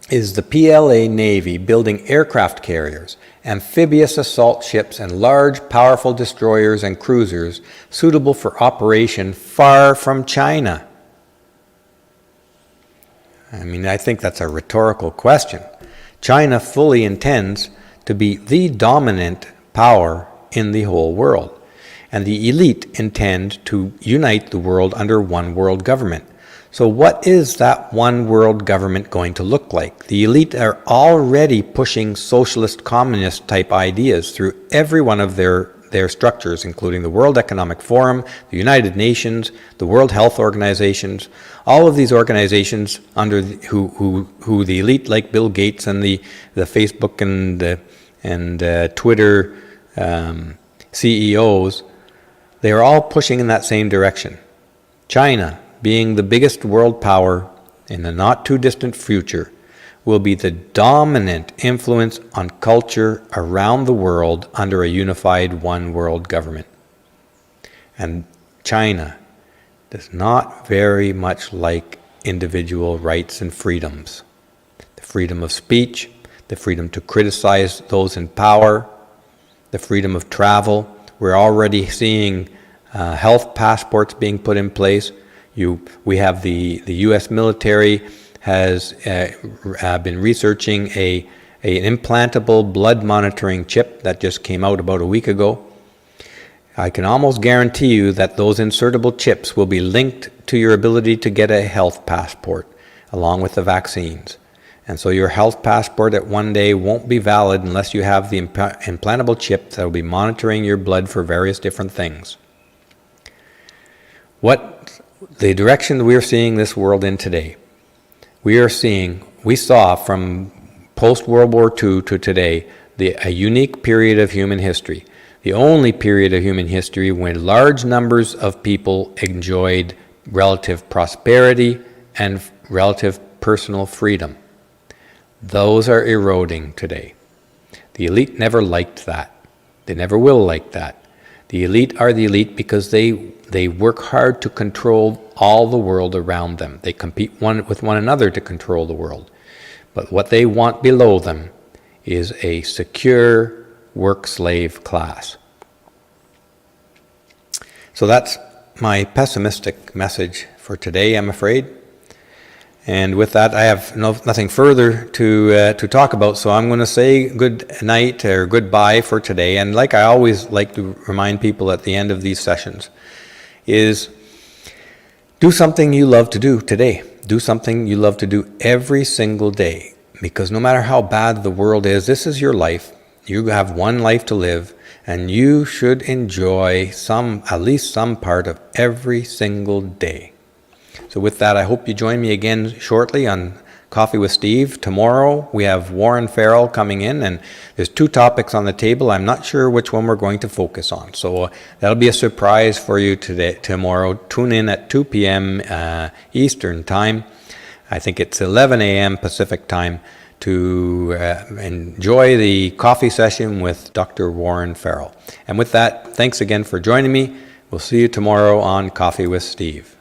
is the PLA Navy building aircraft carriers, amphibious assault ships, and large, powerful destroyers and cruisers suitable for operation far from China? I mean, I think that's a rhetorical question. China fully intends to be the dominant power in the whole world, and the elite intend to unite the world under one world government. So what is that one world government going to look like? The elite are already pushing socialist communist type ideas through every one of their structures, including the World Economic Forum, the United Nations, the World Health Organizations. All of these organizations under who the elite, like Bill Gates and the Facebook and Twitter CEOs, they are all pushing in that same direction. China, being the biggest world power in the not too distant future, will be the dominant influence on culture around the world under a unified one world government. And China does not very much like individual rights and freedoms. The freedom of speech, the freedom to criticize those in power, the freedom of travel. We're already seeing health passports being put in place. We have the U.S. military has been researching an implantable blood monitoring chip that just came out about a week ago. I can almost guarantee you that those insertable chips will be linked to your ability to get a health passport along with the vaccines. And so your health passport at one day won't be valid unless you have the implantable chip that will be monitoring your blood for various different things. What the direction we're seeing this world in today, we saw from post-World War II to today a unique period of human history. The only period of human history when large numbers of people enjoyed relative prosperity and relative personal freedom. Those are eroding today. The elite never liked that. They never will like that. The elite are the elite because they work hard to control all the world around them. They compete with one another to control the world. But what they want below them is a secure work-slave class. So that's my pessimistic message for today, I'm afraid. And with that, I have nothing further to talk about, so I'm going to say good night or goodbye for today. And like I always like to remind people at the end of these sessions, is do something you love to do today. Do something you love to do every single day. Because no matter how bad the world is, this is your life. You have one life to live, and you should enjoy at least some part of every single day. So with that, I hope you join me again shortly on Coffee with Steve. Tomorrow we have Warren Farrell coming in, and there's 2 topics on the table. I'm not sure which one we're going to focus on. So that'll be a surprise for you tomorrow. Tune in at 2 p.m. Eastern Time. I think it's 11 a.m. Pacific Time to enjoy the coffee session with Dr. Warren Farrell. And with that, thanks again for joining me. We'll see you tomorrow on Coffee with Steve.